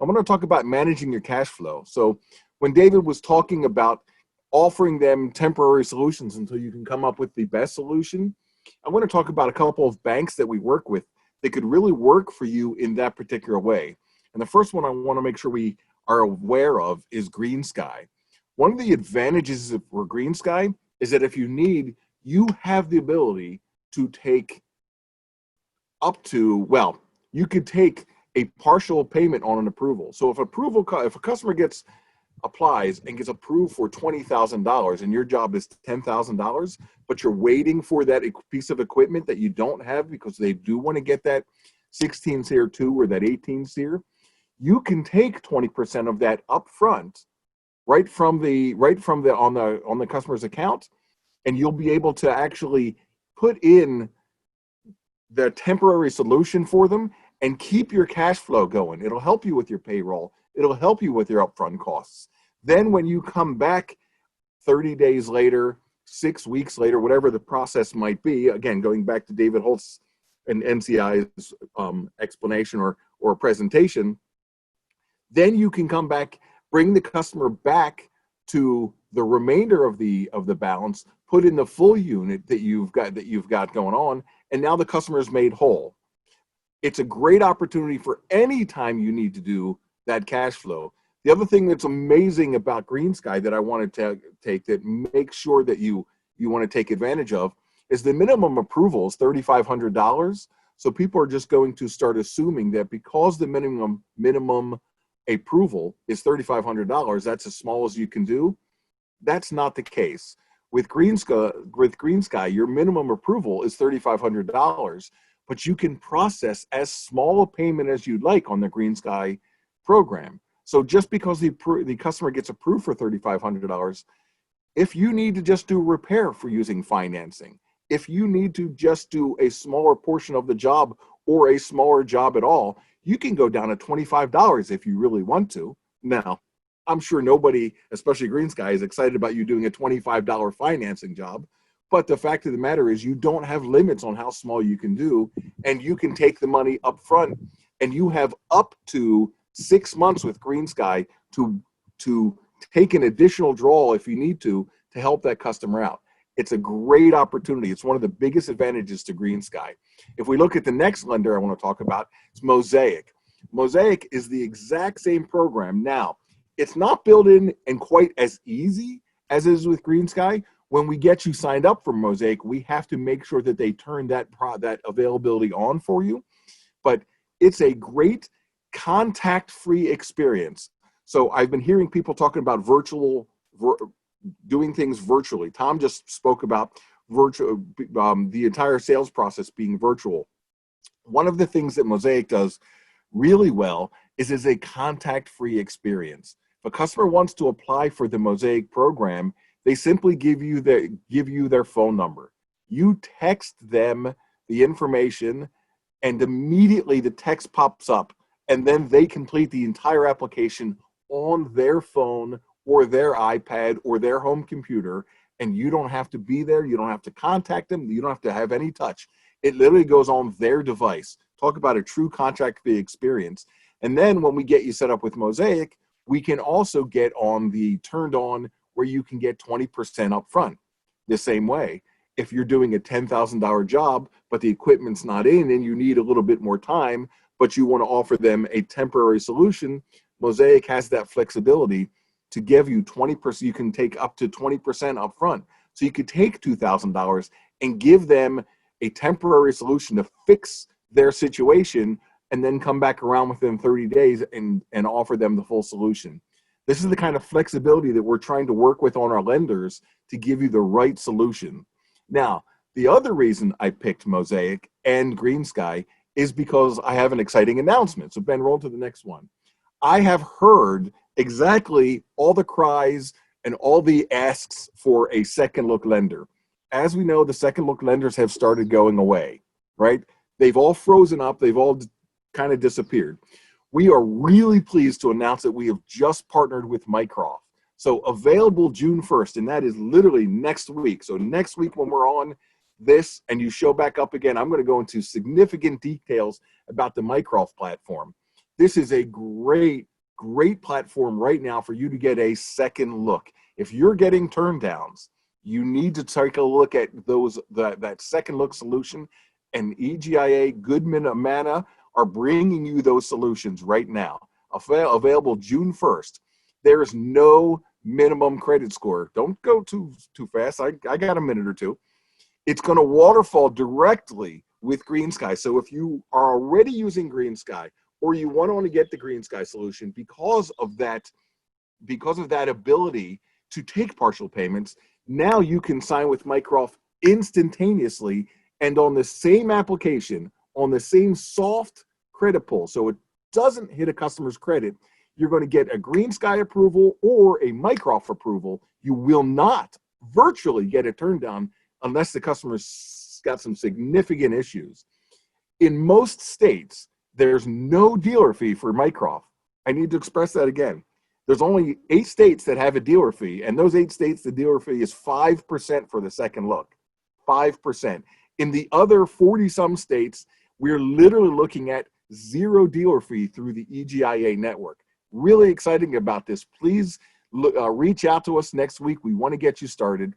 I want to talk about managing your cash flow. So when David was talking about offering them temporary solutions until you can come up with the best solution, I want to talk about a couple of banks that we work with that could really work for you in that particular way. And the first one I want to make sure we are aware of is Green Sky. One of the advantages for Green Sky is that if you need, you have the ability to take up to, well, you could take a partial payment on an approval. So if a customer applies and gets approved for $20,000 and your job is $10,000, but you're waiting for that piece of equipment that you don't have because they do want to get that 16 SEER 2 or that 18 SEER, you can take 20% of that upfront right from the on the customer's account, and you'll be able to actually put in the temporary solution for them and keep your cash flow going. It'll help you with your payroll. It'll help you with your upfront costs. Then when you come back 30 days later, 6 weeks later, whatever the process might be, again, going back to David Holtz and NCI's explanation or presentation, then you can come back, bring the customer back to the remainder of the balance, put in the full unit that you've got going on, and now the customer is made whole. It's a great opportunity for any time you need to do that cash flow. The other thing that's amazing about Green Sky that I wanted to take that make sure that you want to take advantage of is the minimum approval is $3,500. So people are just going to start assuming that because the minimum approval is $3,500, that's as small as you can do. That's not the case. With Green Sky, your minimum approval is $3,500, but you can process as small a payment as you'd like on the Green Sky program. So just because the customer gets approved for $3,500, if you need to just do repair for using financing, if you need to just do a smaller portion of the job or a smaller job at all, you can go down to $25 if you really want to. Now, I'm sure nobody, especially Green Sky, is excited about you doing a $25 financing job. But the fact of the matter is you don't have limits on how small you can do, and you can take the money up front, and you have up to 6 months with Green Sky to take an additional draw if you need to help that customer out. It's a great opportunity. It's one of the biggest advantages to Green Sky. If we look at the next lender I want to talk about, it's Mosaic. Mosaic is the exact same program. Now, it's not built in and quite as easy as is with Green Sky. When we get you signed up for Mosaic, we have to make sure that they turn that availability on for you. But it's a great contact-free experience. So I've been hearing people talking about doing things virtually. Tom just spoke about the entire sales process being virtual. One of the things that Mosaic does really well is a contact-free experience. If a customer wants to apply for the Mosaic program, they simply give you their phone number. You text them the information, and immediately the text pops up, and then they complete the entire application on their phone or their iPad or their home computer, and you don't have to be there. You don't have to contact them. You don't have to have any touch. It literally goes on their device. Talk about a true contact-free experience. And then when we get you set up with Mosaic, we can also get on the turned on where you can get 20% up front. The same way, if you're doing a $10,000 job, but the equipment's not in and you need a little bit more time, but you want to offer them a temporary solution, Mosaic has that flexibility to give you 20%. You can take up to 20% up front. So you could take $2,000 and give them a temporary solution to fix their situation and then come back around within 30 days and offer them the full solution. This is the kind of flexibility that we're trying to work with on our lenders to give you the right solution. Now, the other reason I picked Mosaic and Green Sky is because I have an exciting announcement. So Ben, roll to the next one. I have heard exactly all the cries and all the asks for a second look lender. As we know, the second look lenders have started going away, right? They've all frozen up. They've all kind of disappeared. We are really pleased to announce that we have just partnered with Mycroft. So available June 1st, and that is literally next week. So next week when we're on this and you show back up again, I'm going to go into significant details about the Mycroft platform. This is a great great platform right now for you to get a second look. If you're getting turn downs, you need to take a look at that second look solution, and EGIA, Goodman, Amana are bringing you those solutions right now. Available June 1st. There's no minimum credit score. Don't go too fast. I got a minute or two. It's going to waterfall directly with Green Sky. So if you are already using Green Sky, or you want to get the Green Sky solution because of that ability to take partial payments, now you can sign with Mycroft instantaneously and on the same application, on the same soft credit pull. So it doesn't hit a customer's credit. You're going to get a Green Sky approval or a Mycroft approval. You will not virtually get a turn down unless the customer's got some significant issues. In most states, there's no dealer fee for Mycroft. I need to express that again. There's only 8 states that have a dealer fee, and those 8 states, the dealer fee is 5% for the second look. 5%. In the other 40-some states, we're literally looking at 0 dealer fee through the EGIA network. Really exciting about this. Please reach out to us next week. We want to get you started.